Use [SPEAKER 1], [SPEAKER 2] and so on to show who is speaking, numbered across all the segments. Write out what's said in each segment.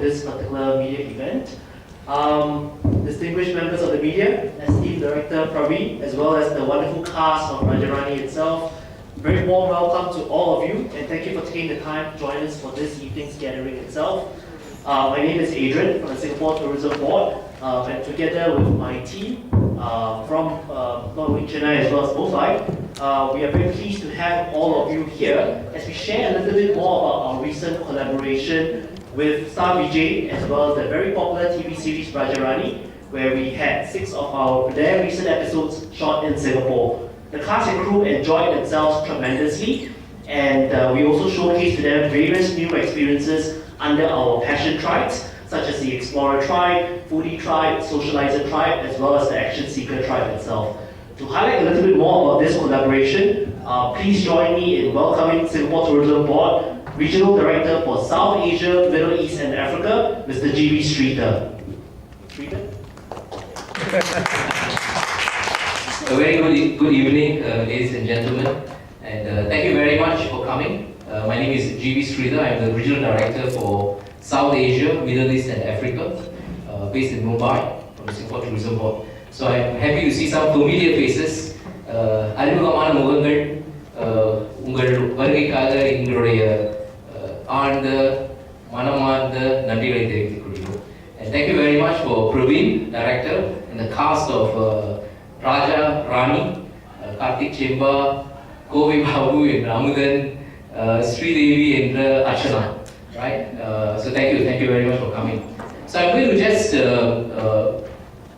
[SPEAKER 1] this particular media event. Distinguished members of the media, esteemed Director Praveen, as well as the wonderful cast of Raja Rani itself, very warm welcome to all of you, and thank you for taking the time to join us for this evening's gathering itself. My name is Adrian from the Singapore Tourism Board, and together with my team from not only Chennai as well as Mumbai, we are very pleased to have all of you here as we share a little bit more about our recent collaboration with Star Vijay as well as the very popular TV series Raja Rani, where we had 6 of their recent episodes shot in Singapore. The cast and crew enjoyed themselves tremendously, and we also showcased to them various new experiences under our passion tribes, such as the Explorer Tribe, Foodie Tribe, Socializer Tribe, as well as the Action Seeker Tribe itself. To highlight a little bit more about this collaboration, please join me in welcoming Singapore Tourism Board Regional Director for South Asia, Middle East and Africa, Mr. G.B. Srithar. Srithar?
[SPEAKER 2] A very good evening, ladies and gentlemen, and thank you very much for coming. My name is G.B. Srithar. I'm the Regional Director for South Asia, Middle East and Africa, based in Mumbai, from the Singapore Tourism Board. So I'm happy to see some familiar faces. அறிமுகமான முகங்கள் உங்கள் வருகைக்காக எங்களுடைய ஆழ்ந்த மனமார்ந்த நன்றிகளை தெரிவித்துக் கொள்கிறோம். And thank you very much for Praveen, Director, and the cast of Raja Rani, Kartik and Chemba, Kovi Babu and Ramudan, Sridevi and Archana. Right? So thank you very much for coming. So I'm going to just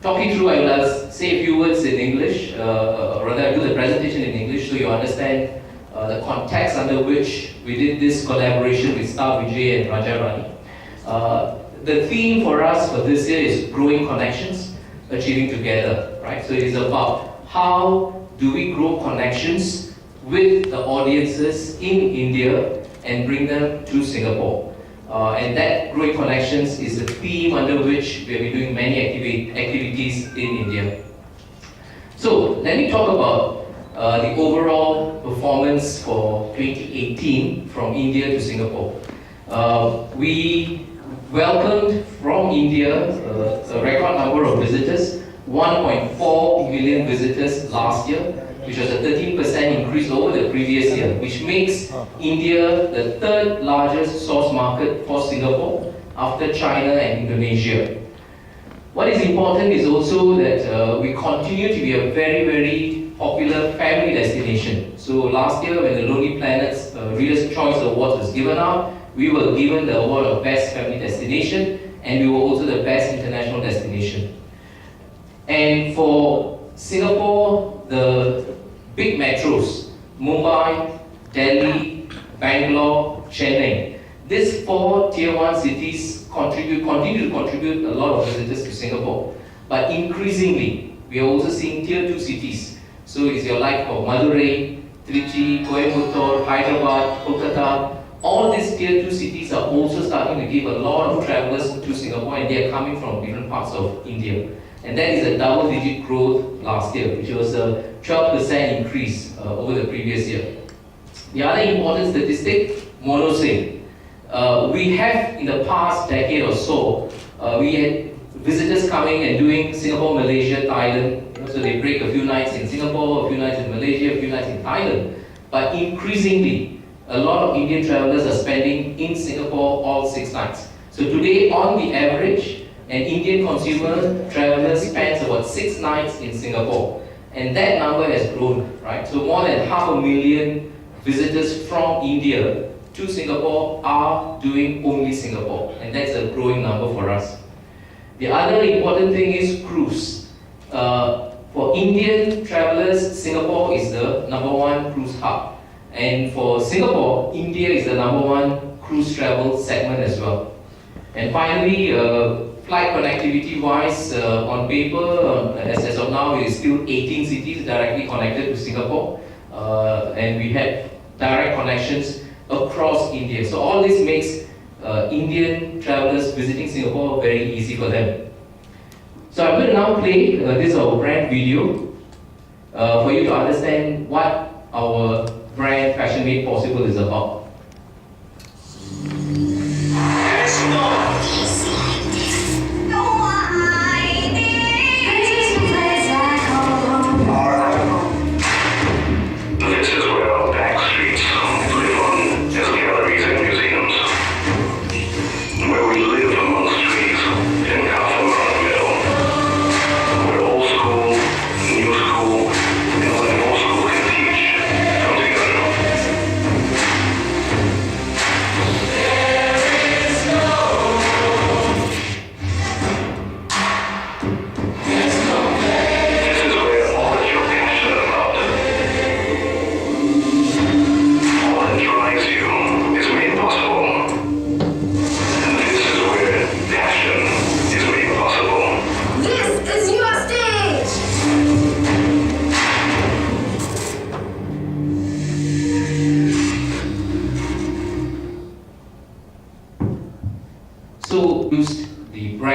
[SPEAKER 2] talk you through. I will say a few words in English, or rather I'll do the presentation in English so you understand the context under which we did this collaboration with Star Vijay and Raja Rani. The theme for us for this year is growing connections, achieving together. Right? So it is about how do we grow connections with the audiences in India and bring them to Singapore. And that growing connections is the theme under which we will be doing many activities in India. So let me talk about the overall performance for 2018 from India to Singapore. We welcomed from India a record number of visitors, 1.4 million visitors last year, which was a 13% increase over the previous year, which makes India the 3rd largest source market for Singapore after China and Indonesia. What is important is also that we continue to be a very, very popular family destination. So last year when the Lonely Planet's Reader's Choice Award was given out, we were given the award of Best Family Destination, and we were also the Best International Destination. And for Singapore, the big metros, Mumbai, Delhi, Bangalore, Chennai, these 4 tier 1 cities continue to contribute a lot of visitors to Singapore. But increasingly, we are also seeing tier 2 cities. So it's your like of Madurai, Trichy, Coimbatore, Hyderabad, Kolkata. All these tier 2 cities are also starting to give a lot of travelers to Singapore, and they are coming from different parts of India. And that is a double-digit growth last year, which was a 12% increase over the previous year. The other important statistic, monosale. We have in the past decade or so, we had visitors coming and doing Singapore, Malaysia, Thailand. So they break a few nights in Singapore, a few nights in Malaysia, a few nights in Thailand. But increasingly, a lot of Indian travelers are spending in Singapore all 6 nights. So today, on the average, an Indian consumer traveler spends about 6 nights in Singapore. And that number has grown, right? So more than 500,000 visitors from India to Singapore are doing only Singapore. And that's a growing number for us. The other important thing is cruise. For Indian travelers, Singapore is the #1 cruise hub. And for Singapore, India is the #1 cruise travel segment as well. And finally, flight connectivity-wise, on paper, as of now, it is still 18 cities directly connected to Singapore. And we have direct connections across India. So all this makes Indian travelers visiting Singapore very easy for them. So I'm going to now play this our brand video for you to understand what our brand Fashion Made Possible is about.
[SPEAKER 3] As you know,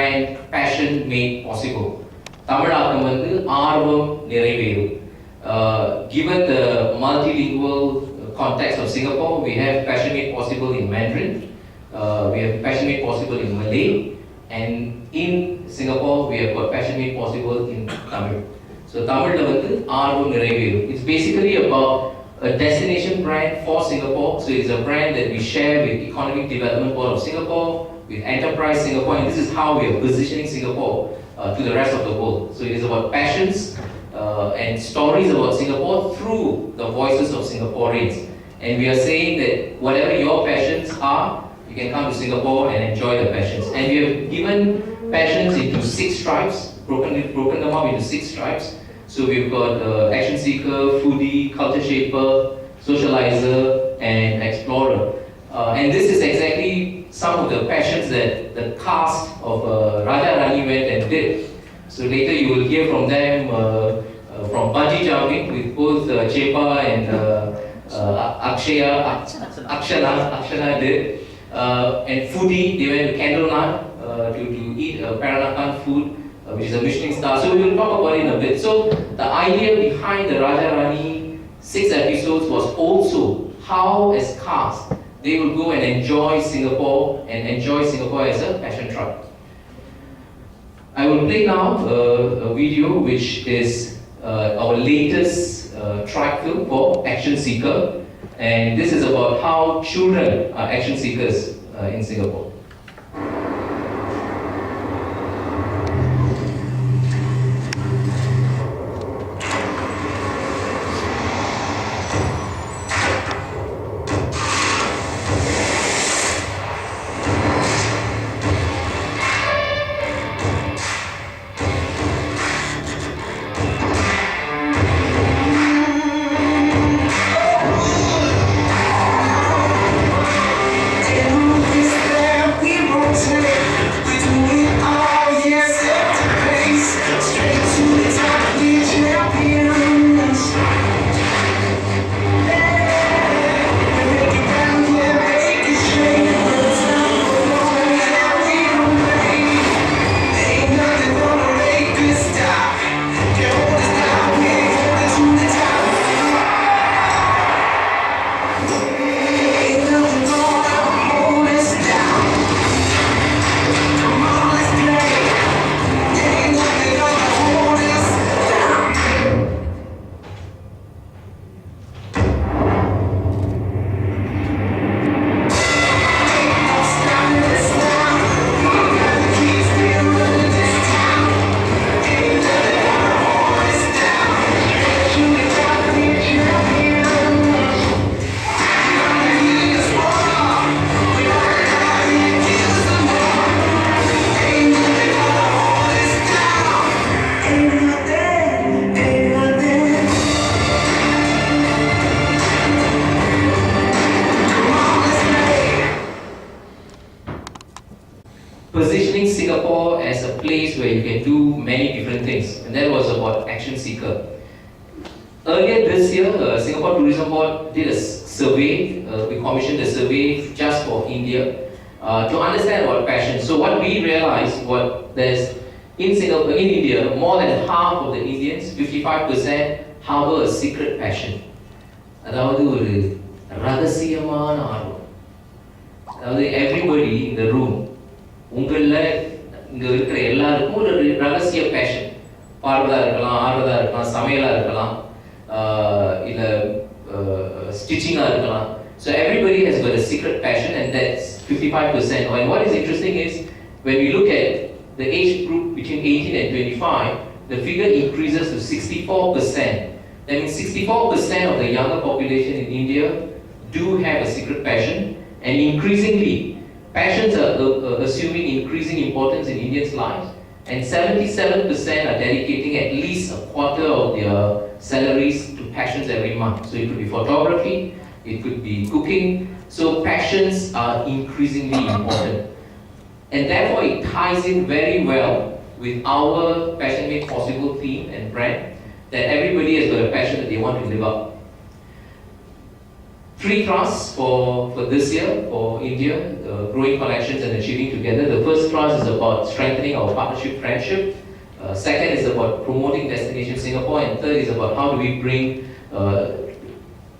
[SPEAKER 2] brand Passion Made Possible. தமிழாக்கம் வந்து ஆர்வம் நிறைவேறும். Given the multilingual context of Singapore, we have Passion Made Possible in Mandarin, we have Passion Made Possible in Malay, and in Singapore we have got Passion Made Possible in Tamil. So Tamil வந்து ஆர்வம் நிறைவேறும். It's basically about a destination brand for Singapore. So it's a brand that we share with Economic Development Board of Singapore, with Enterprise Singapore, and this is how we are positioning Singapore to the rest of the world. So it is about passions and stories about Singapore through the voices of Singaporeans. And we are saying that whatever your passions are, you can come to Singapore and enjoy the passions. And we have given passions into 6 tribes, broken them up into 6 tribes. So we've got action seeker, foodie, culture shaper, socializer, and explorer. And this is exactly some of the passions that the cast of Raja Rani went and did. So later you will hear from them from bungee jumping with both Chemba and Akshana did. And foodie, they went to Candlenut to eat Peranakan food, which is a Michelin star. So we will talk about it in a bit. So the idea behind the Raja Rani 6 episodes was also how as cast they will go and enjoy Singapore as a passion tribe. I will play now a video which is our latest track film for Action Seeker, and this is about how children are action seekers in Singapore. Positioning Singapore as a place where you can do many different things, and that was about Action Seeker. Earlier this year, Singapore Tourism Board did a survey. We commissioned a survey just for India to understand about passion. So what we realized was there's in India, more than half of the Indians, 55%, harbor a secret passion. அதாவது ஒரு ரகசியமான ஆர்வம். அதாவது everybody in the room, உங்களில் இங்கே இருக்கிற எல்லாருக்கும் ஒரு ரகசிய பேஷன், பாடுறதா இருக்கலாம், ஆடுறதா இருக்கலாம், சமையலாக இருக்கலாம், இல்லை ஸ்டிச்சிங்காக இருக்கலாம். So everybody has got a secret passion, and that's 55%. And what is interesting is when we look at the age group between 18 and 25, the figure increases to 64%. That means 64% of the younger population in India do have a secret passion, and increasingly passions are assuming increasing importance in Indians' lives, and 77% are dedicating at least a quarter of their salaries to passions every month. So it could be photography, it could be cooking. So passions are increasingly important, and therefore it ties in very well with our Passion Made Possible theme and brand, that everybody has got a passion that they want to live up. Three thrusts for this year for India, growing connections and achieving together. The first thrust is about strengthening our partnership friendship. Second is about promoting Destination Singapore, and third is about how do we bring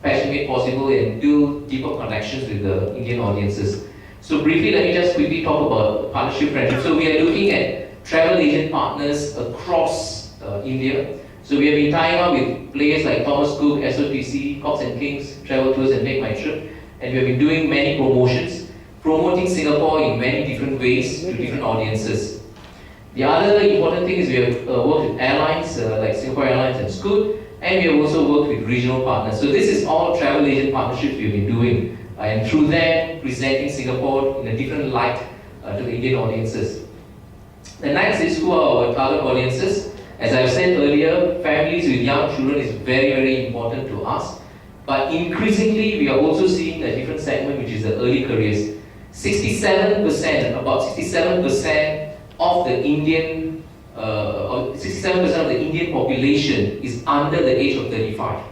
[SPEAKER 2] Passion Made Possible and build deeper connections with the Indian audiences. So briefly, let me just quickly talk about partnership friendship. So we are looking at travel agent partners across India. So we have been tying up with players like Thomas Cook, SOTC, Cox and Kings, Travel Tours and Make My Trip. And we have been doing many promotions, promoting Singapore in many different ways to different audiences. The other important thing is we have worked with airlines like Singapore Airlines and Scoot, and we have also worked with regional partners. So this is all travel agent partnerships we've been doing, and through them presenting Singapore in a different light to the Indian audiences. The next is who are our target audiences. As I've said earlier, families with young children is very, very important to us. But increasingly, we are also seeing a different segment, which is the early careers. 67%, about 67% of the Indian, 67% of the Indian population is under the age of 35.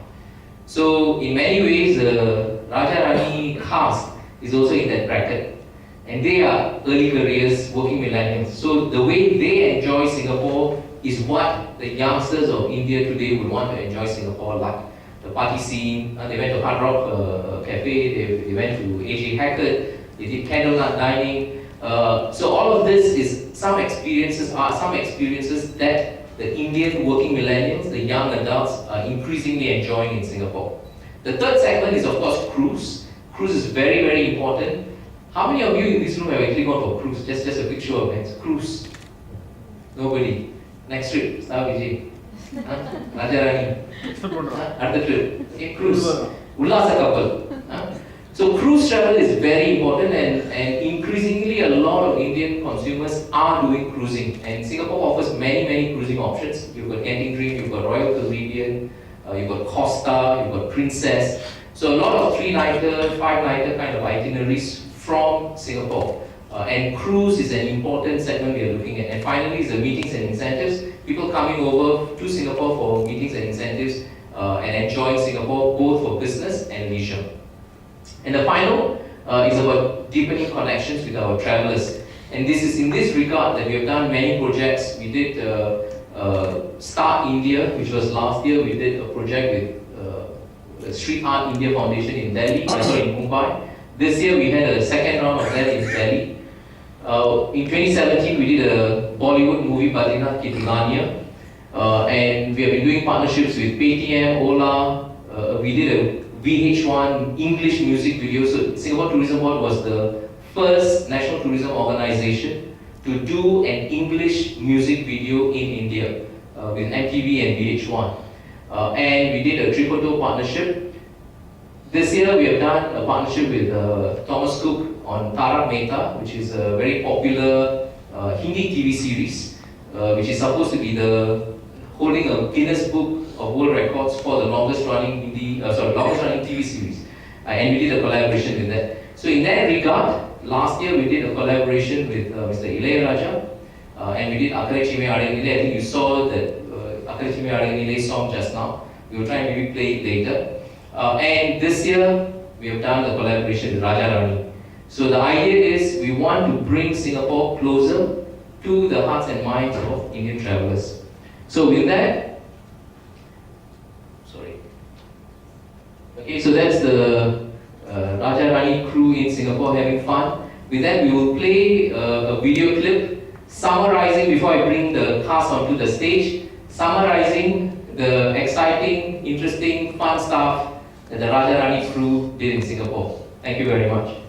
[SPEAKER 2] So in many ways, the Raja Rani caste is also in that bracket. And they are early careers, working millennials. So the way they enjoy Singapore is what the youngsters of India today would want to enjoy Singapore like. The party scene, they went to Hard Rock Cafe, they went to AJ Hackett, they did candlelight dining. So all of this is some experiences that the Indian working millennials, the young adults, are increasingly enjoying in Singapore. The third segment is of course cruise. Cruise is very, very important. How many of you in this room have actually gone for cruise? Just a quick show of hands. Cruise. Nobody. Next trip, start Vijay. Raja Rani. Another trip. Okay, cruise. Ullasa couple. So cruise travel is very important, and increasingly a lot of Indian consumers are doing cruising. And Singapore offers many cruising options. You've got Genting Dream, you've got Royal Caribbean, you've got Costa, you've got Princess. So a lot of 3-nighter, 5-nighter kind of itineraries from Singapore. And cruise is an important segment we are looking at. And finally is the meetings and incentives. People coming over to Singapore for meetings and incentives and enjoying Singapore both for business and leisure. And the final is about deepening connections with our travelers. And this is in this regard that we have done many projects. We did Start India, which was last year. We did a project with the Srithar India Foundation in Delhi, in Mumbai. This year we had a second round of that in Delhi. In 2017, we did a Bollywood movie, Badrinath Ki Dulhania, and we have been doing partnerships with Paytm, Ola. We did a VH1 English music video. So Singapore Tourism Board was the first national tourism organization to do an English music video in India with MTV and VH1. And we did a triple partnership. This year we have done a partnership with Thomas Cook on Tarak Mehta, which is a very popular Hindi TV series, which is supposed to be holding a Guinness Book of World Records for the longest running TV series. And we did a collaboration with that. So in that regard, last year we did a collaboration with Mr. Ilayaraja, and we did Akare Chime Adanile. I think you saw that Akare Chime Adanile song just now. We will try and maybe play it later. And this year, we have done a collaboration with Raja Rani. So the idea is we want to bring Singapore closer to the hearts and minds of Indian travelers. So with that, okay, so that's the Raja Rani crew in Singapore having fun. With that, we will play a video clip summarizing, before I bring the cast onto the stage, summarizing the exciting, interesting, fun stuff that the Raja Rani crew did in Singapore. Thank you very much.